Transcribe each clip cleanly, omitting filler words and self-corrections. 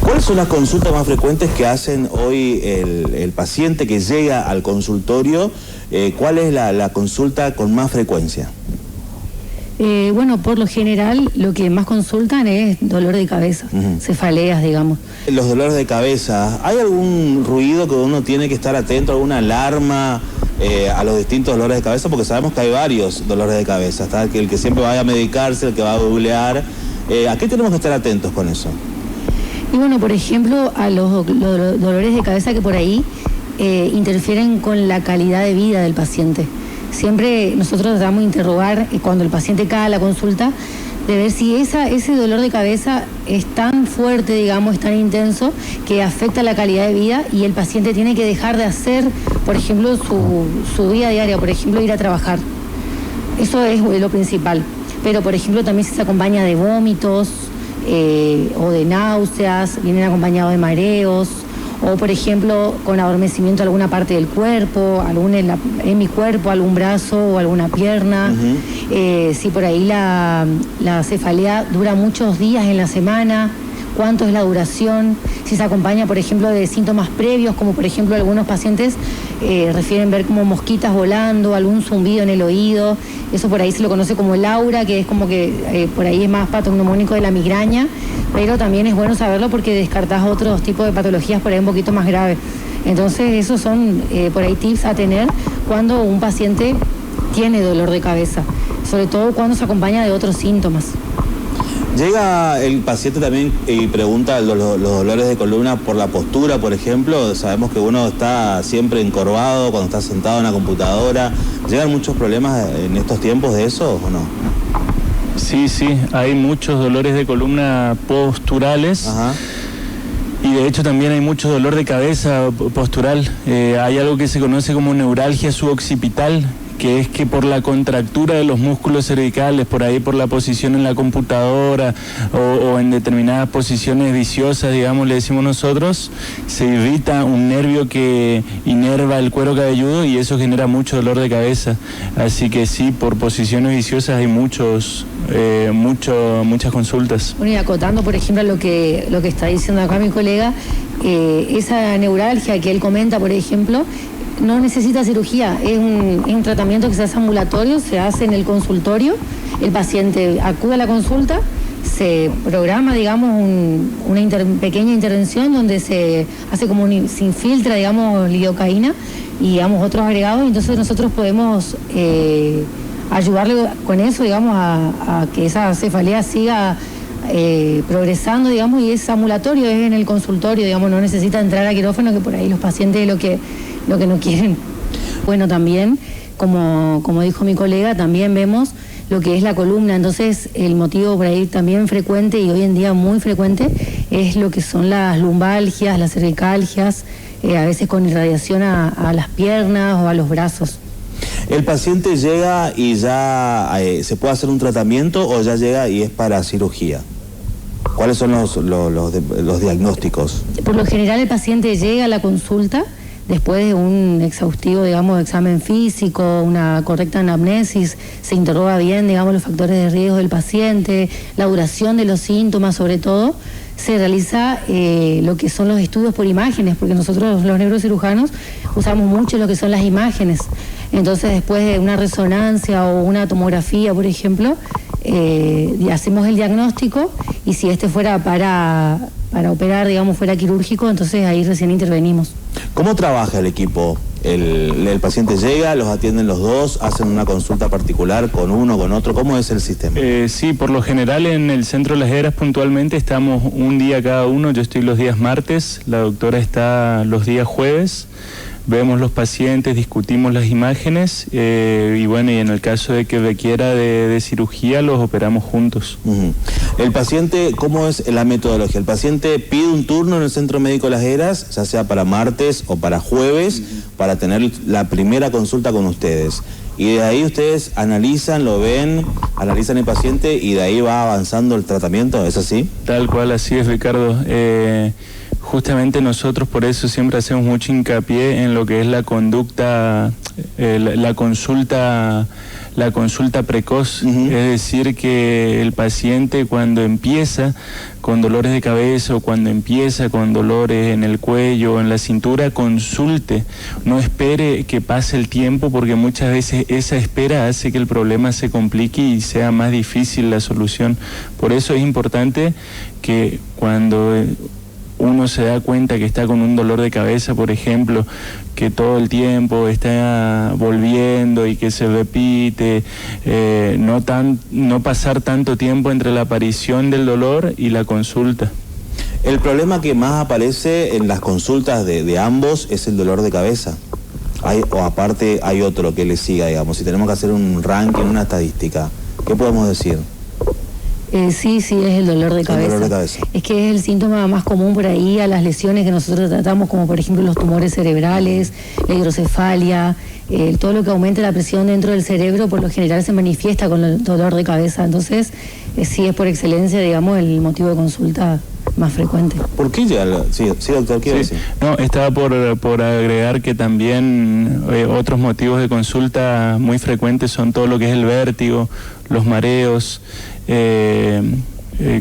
¿Cuáles son las consultas más frecuentes que hacen hoy el paciente que llega al consultorio? ¿Cuál es la consulta con más frecuencia? Bueno, por lo general lo que más consultan es dolor de cabeza, cefaleas, digamos. Los dolores de cabeza, ¿hay algún ruido que uno tiene que estar atento, alguna alarma a los distintos dolores de cabeza? Porque sabemos que hay varios dolores de cabeza, ¿está? El que siempre vaya a medicarse, el que va a googlear. ¿A qué tenemos que estar atentos con eso? Y bueno, por ejemplo, a los dolores de cabeza que por ahí interfieren con la calidad de vida del paciente. Siempre nosotros tratamos de interrogar cuando el paciente cae a la consulta, de ver si ese dolor de cabeza es tan fuerte, digamos, es tan intenso, que afecta la calidad de vida y el paciente tiene que dejar de hacer, por ejemplo, su vida diaria, por ejemplo, ir a trabajar. Eso es lo principal. Pero, por ejemplo, también se acompaña de vómitos o de náuseas, vienen acompañados de mareos, o por ejemplo con adormecimiento de alguna parte del cuerpo, en mi cuerpo, algún brazo o alguna pierna. Si por ahí la cefalea dura muchos días en la semana, cuánto es la duración, si se acompaña por ejemplo de síntomas previos, como por ejemplo algunos pacientes refieren ver como mosquitas volando, algún zumbido en el oído. Eso por ahí se lo conoce como el aura, que es como que por ahí es más patognomónico de la migraña, pero también es bueno saberlo porque descartás otros tipos de patologías por ahí un poquito más graves. Entonces esos son por ahí tips a tener cuando un paciente tiene dolor de cabeza, sobre todo cuando se acompaña de otros síntomas. Llega el paciente también y pregunta los dolores de columna por la postura, por ejemplo. Sabemos que uno está siempre encorvado cuando está sentado en la computadora. ¿Llegan muchos problemas en estos tiempos de eso o no? Sí, hay muchos dolores de columna posturales. Ajá. Y de hecho también hay mucho dolor de cabeza postural. Hay algo que se conoce como neuralgia suboccipital, que es que por la contractura de los músculos cervicales, por ahí por la posición en la computadora o en determinadas posiciones viciosas, digamos, le decimos nosotros, se irrita un nervio que inerva el cuero cabelludo y eso genera mucho dolor de cabeza. Así que sí, por posiciones viciosas hay muchas consultas. Bueno, y acotando, por ejemplo, lo que está diciendo acá mi colega, esa neuralgia que él comenta, por ejemplo, no necesita cirugía, es un tratamiento que se hace ambulatorio, se hace en el consultorio, el paciente acude a la consulta, se programa, digamos, una pequeña intervención donde se hace como se infiltra, digamos, lidocaína y, digamos, otros agregados, y entonces nosotros podemos ayudarle con eso, digamos, a que esa cefalea siga progresando, digamos, y es ambulatorio, es en el consultorio, digamos, no necesita entrar a quirófano, que por ahí los pacientes lo que no quieren. Bueno, también, como dijo mi colega, también vemos lo que es la columna. Entonces, el motivo por ahí también frecuente y hoy en día muy frecuente es lo que son las lumbalgias, las cervicalgias, a veces con irradiación a las piernas o a los brazos. ¿El paciente llega y ya se puede hacer un tratamiento o ya llega y es para cirugía? ¿Cuáles son los diagnósticos? Por lo general el paciente llega a la consulta después de un exhaustivo, digamos, examen físico, una correcta anamnesis, se interroga bien, digamos, los factores de riesgo del paciente, la duración de los síntomas, sobre todo, se realiza lo que son los estudios por imágenes, porque nosotros los neurocirujanos usamos mucho lo que son las imágenes. Entonces, después de una resonancia o una tomografía, por ejemplo, hacemos el diagnóstico y si este fuera para operar, digamos, fuera quirúrgico, entonces ahí recién intervenimos. ¿Cómo trabaja el equipo? El paciente llega, los atienden los dos, hacen una consulta particular con uno, con otro. ¿Cómo es el sistema? Sí, por lo general en el Centro Las Heras puntualmente estamos un día cada uno. Yo estoy los días martes, la doctora está los días jueves. Vemos los pacientes, discutimos las imágenes y bueno, y en el caso de que requiera de cirugía los operamos juntos. El paciente, ¿cómo es la metodología? El paciente pide un turno en el Centro Médico Las Heras, ya sea para martes o para jueves, para tener la primera consulta con ustedes. Y de ahí ustedes analizan, lo ven, analizan el paciente y de ahí va avanzando el tratamiento, ¿es así? Tal cual, así es, Ricardo. Justamente nosotros por eso siempre hacemos mucho hincapié en lo que es la conducta, la consulta la consulta precoz, es decir, que el paciente cuando empieza con dolores de cabeza o cuando empieza con dolores en el cuello o en la cintura, consulte, no espere que pase el tiempo, porque muchas veces esa espera hace que el problema se complique y sea más difícil la solución. Por eso es importante que cuando uno se da cuenta que está con un dolor de cabeza, por ejemplo, que todo el tiempo está volviendo y que se repite, no pasar tanto tiempo entre la aparición del dolor y la consulta. El problema que más aparece en las consultas de ambos es el dolor de cabeza. O aparte hay otro que le siga, digamos, si tenemos que hacer un ranking, una estadística, ¿qué podemos decir? Sí, es el dolor de cabeza. El dolor de cabeza. Es que es el síntoma más común por ahí a las lesiones que nosotros tratamos, como por ejemplo los tumores cerebrales, la hidrocefalia, todo lo que aumenta la presión dentro del cerebro por lo general se manifiesta con el dolor de cabeza. Entonces, sí es por excelencia, digamos, el motivo de consulta más frecuente. ¿Por qué ya? Sí, doctor, ¿qué decir? No, estaba por agregar que también otros motivos de consulta muy frecuentes son todo lo que es el vértigo, los mareos,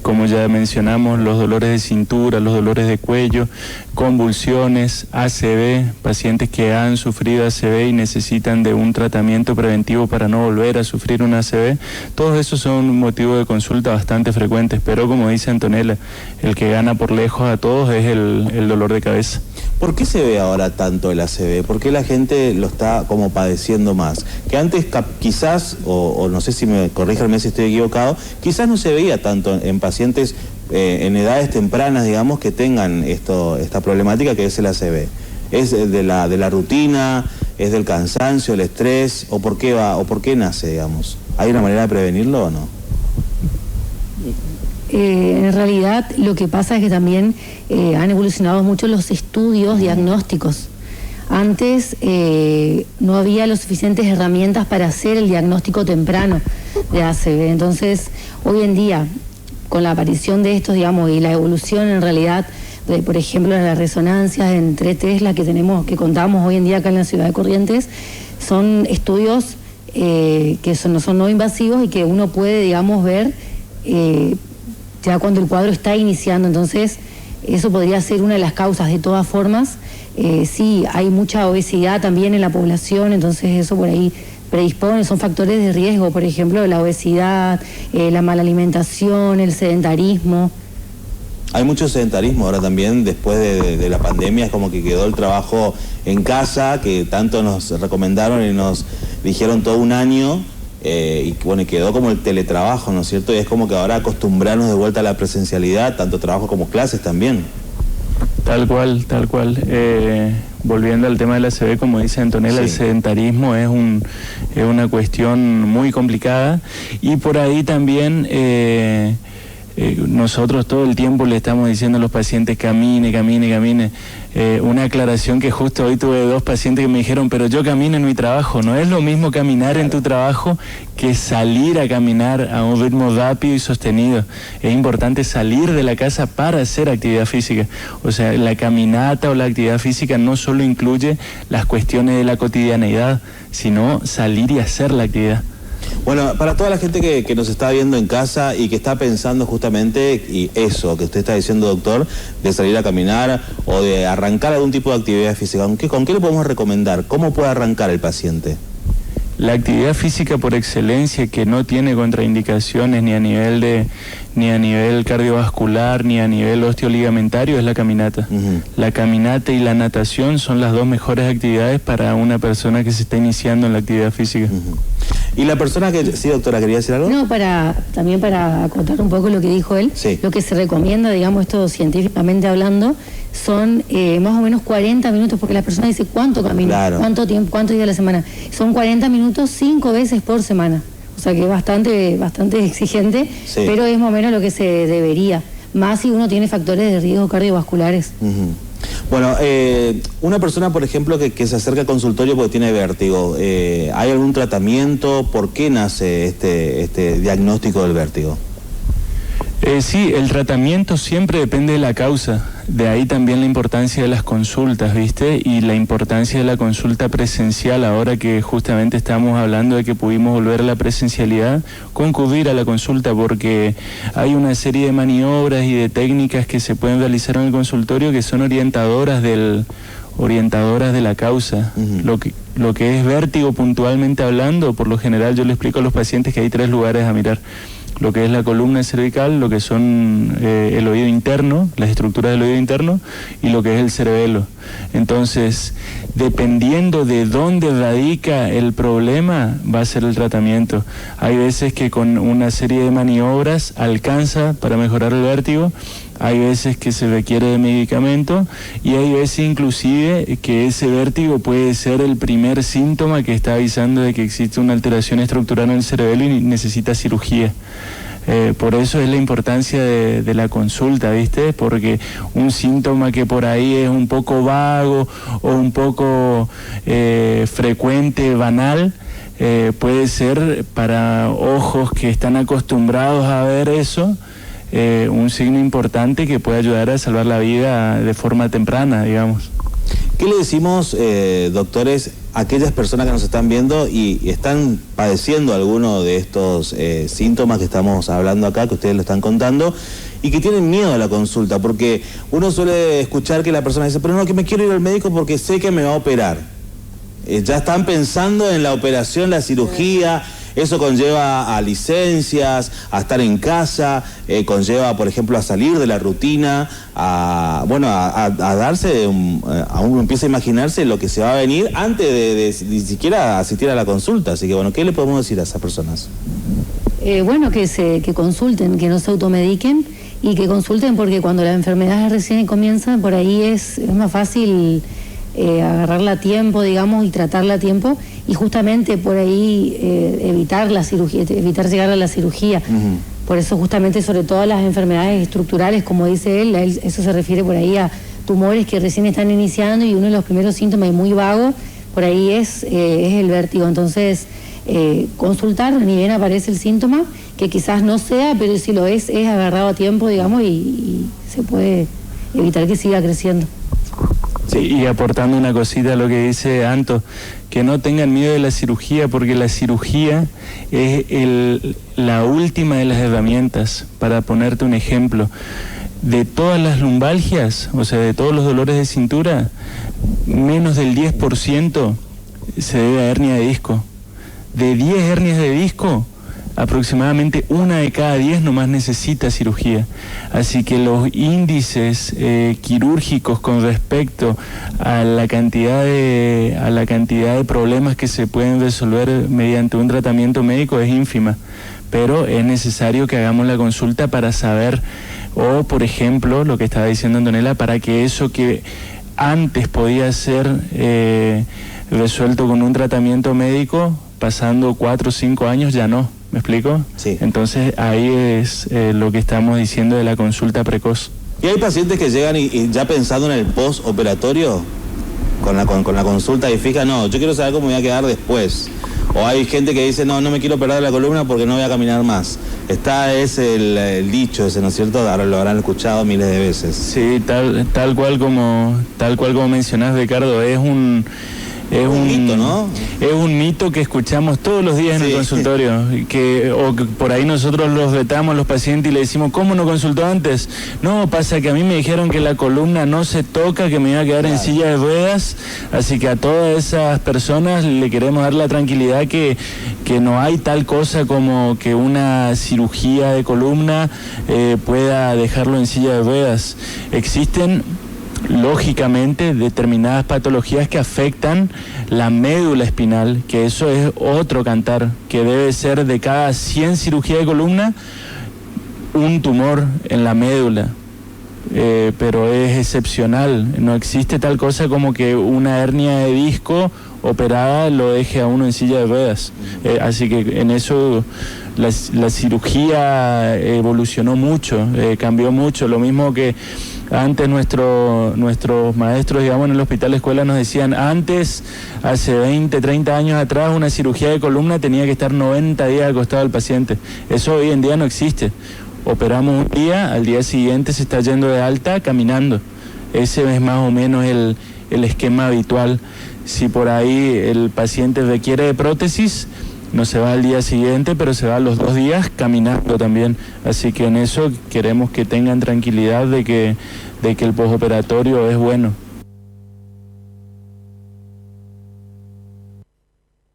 como ya mencionamos, los dolores de cintura, los dolores de cuello, convulsiones, ACV, pacientes que han sufrido ACV y necesitan de un tratamiento preventivo para no volver a sufrir un ACV. Todos esos son motivos de consulta bastante frecuentes, pero como dice Antonella, el que gana por lejos a todos es el dolor de cabeza. ¿Por qué se ve ahora tanto el ACV? ¿Por qué la gente lo está como padeciendo más? Que antes quizás, o no sé si me corríjanme si estoy equivocado, quizás no se veía tanto en pacientes en edades tempranas, digamos, que tengan esta problemática que es el ACV. ¿Es de la rutina, es del cansancio, el estrés, o por qué nace, digamos? ¿Hay una manera de prevenirlo o no? En realidad lo que pasa es que también han evolucionado mucho los estudios diagnósticos. Antes no había las suficientes herramientas para hacer el diagnóstico temprano de ACV. Entonces, hoy en día, con la aparición de estos, digamos, y la evolución en realidad de, por ejemplo, las resonancias en 3 Tesla que contamos hoy en día acá en la ciudad de Corrientes, son estudios que son no invasivos y que uno puede, digamos, ver ya cuando el cuadro está iniciando. Entonces, eso podría ser una de las causas. De todas formas, sí, hay mucha obesidad también en la población, entonces eso por ahí predispone, son factores de riesgo, por ejemplo, la obesidad, la mala alimentación, el sedentarismo. Hay mucho sedentarismo ahora también, después de la pandemia, es como que quedó el trabajo en casa, que tanto nos recomendaron y nos dijeron todo un año, y bueno, quedó como el teletrabajo, ¿no es cierto? Y es como que ahora acostumbrarnos de vuelta a la presencialidad, tanto trabajo como clases también. Tal cual. Volviendo al tema de la ACV, como dice Antonella, sí, el sedentarismo es una cuestión muy complicada, y por ahí también nosotros todo el tiempo le estamos diciendo a los pacientes camine. Una aclaración que justo hoy tuve 2 pacientes que me dijeron, pero yo camino en mi trabajo. No es lo mismo caminar en tu trabajo que salir a caminar a un ritmo rápido y sostenido. Es importante salir de la casa para hacer actividad física. O sea, la caminata o la actividad física no solo incluye las cuestiones de la cotidianeidad, sino salir y hacer la actividad. Bueno, para toda la gente que nos está viendo en casa y que está pensando justamente, y eso que usted está diciendo, doctor, de salir a caminar o de arrancar algún tipo de actividad física, ¿con qué le podemos recomendar? ¿Cómo puede arrancar el paciente? La actividad física por excelencia, que no tiene contraindicaciones ni a nivel cardiovascular ni a nivel osteoligamentario, es la caminata. La caminata y la natación son las 2 mejores actividades para una persona que se está iniciando en la actividad física. ¿Y la persona que... Sí, doctora, ¿quería decir algo? No, también para acotar un poco lo que dijo él, sí, lo que se recomienda, digamos, esto científicamente hablando, son más o menos 40 minutos, porque la persona dice, ¿cuánto camino? Claro. ¿Cuánto tiempo? ¿Cuántos días a la semana? Son 40 minutos 5 veces por semana. O sea que es bastante exigente, sí, pero es más o menos lo que se debería, más si uno tiene factores de riesgo cardiovasculares. Bueno, una persona, por ejemplo, que se acerca al consultorio porque tiene vértigo, ¿hay algún tratamiento? ¿Por qué nace este diagnóstico del vértigo? Sí, el tratamiento siempre depende de la causa. De ahí también la importancia de las consultas, ¿viste? Y la importancia de la consulta presencial, ahora que justamente estamos hablando de que pudimos volver a la presencialidad, concurrir a la consulta, porque hay una serie de maniobras y de técnicas que se pueden realizar en el consultorio que son orientadoras de la causa. Lo que es vértigo puntualmente hablando, por lo general yo le explico a los pacientes que hay 3 lugares a mirar. Lo que es la columna cervical, lo que son el oído interno, las estructuras del oído interno, y lo que es el cerebelo. Entonces, dependiendo de dónde radica el problema, va a ser el tratamiento. Hay veces que con una serie de maniobras alcanza para mejorar el vértigo, hay veces que se requiere de medicamento y hay veces inclusive que ese vértigo puede ser el primer síntoma que está avisando de que existe una alteración estructural en el cerebelo y necesita cirugía. Por eso es la importancia de la consulta, ¿viste? Porque un síntoma que por ahí es un poco vago o un poco frecuente, banal, puede ser para ojos que están acostumbrados a ver eso, un signo importante que puede ayudar a salvar la vida de forma temprana, digamos. ¿Qué le decimos, doctores, a aquellas personas que nos están viendo y están padeciendo alguno de estos síntomas que estamos hablando acá, que ustedes lo están contando, y que tienen miedo a la consulta? Porque uno suele escuchar que la persona dice, pero no, que me quiero ir al médico porque sé que me va a operar. Ya están pensando en la operación, la cirugía. Eso conlleva a licencias, a estar en casa, conlleva, por ejemplo, a salir de la rutina, a darse, a uno empieza a imaginarse lo que se va a venir antes de ni siquiera asistir a la consulta. Así que, bueno, ¿qué le podemos decir a esas personas? Que consulten, que no se automediquen y que consulten, porque cuando la enfermedad recién comienza, por ahí es más fácil agarrarla a tiempo, digamos, y tratarla a tiempo, y justamente por ahí evitar la cirugía, evitar llegar a la cirugía. Por eso justamente, sobre todo las enfermedades estructurales, como dice él, eso se refiere por ahí a tumores que recién están iniciando, y uno de los primeros síntomas, y muy vago, por ahí es el vértigo. Entonces, consultar, ni bien aparece el síntoma, que quizás no sea, pero si lo es agarrado a tiempo, digamos, y se puede evitar que siga creciendo. Sí, y aportando una cosita a lo que dice Anto, que no tengan miedo de la cirugía, porque la cirugía es la última de las herramientas. Para ponerte un ejemplo, de todas las lumbalgias, o sea, de todos los dolores de cintura, menos del 10% se debe a hernia de disco. De 10 hernias de disco, aproximadamente 1 de cada 10 nomás necesita cirugía. Así que los índices quirúrgicos con respecto a la cantidad de problemas que se pueden resolver mediante un tratamiento médico es ínfima, pero es necesario que hagamos la consulta para saber, o por ejemplo, lo que estaba diciendo Antonella, para que eso que antes podía ser resuelto con un tratamiento médico, pasando 4 o 5 años ya no. ¿Me explico? Sí. Entonces ahí es lo que estamos diciendo de la consulta precoz. ¿Y hay pacientes que llegan y ya pensando en el postoperatorio, con la consulta y fija, no, yo quiero saber cómo me voy a quedar después? O hay gente que dice, no me quiero operar de la columna porque no voy a caminar más. Es el dicho ese, ¿no es cierto? Ahora lo habrán escuchado miles de veces. Sí, tal cual como mencionás, Ricardo, es un mito, ¿no? Es un mito que escuchamos todos los días en el consultorio, o que por ahí nosotros los retamos a los pacientes y le decimos, ¿cómo no consultó antes? No, pasa que a mí me dijeron que la columna no se toca, que me iba a quedar en silla de ruedas, así que a todas esas personas le queremos dar la tranquilidad que no hay tal cosa como que una cirugía de columna pueda dejarlo en silla de ruedas. Existen, lógicamente, determinadas patologías que afectan la médula espinal, que eso es otro cantar, que debe ser de cada 100 cirugías de columna, un tumor en la médula, pero es excepcional. No existe tal cosa como que una hernia de disco operada lo deje a uno en silla de ruedas. Así que en eso la cirugía evolucionó mucho, cambió mucho. Lo mismo que antes nuestros maestros, digamos, en el hospital escuela nos decían, antes, hace 20, 30 años atrás, una cirugía de columna tenía que estar 90 días acostado al paciente. Eso hoy en día no existe. Operamos un día, al día siguiente se está yendo de alta caminando. Ese es más o menos el esquema habitual. Si por ahí el paciente requiere de prótesis, no se va al día siguiente, pero se va a los 2 días caminando también. Así que en eso queremos que tengan tranquilidad de que el postoperatorio es bueno.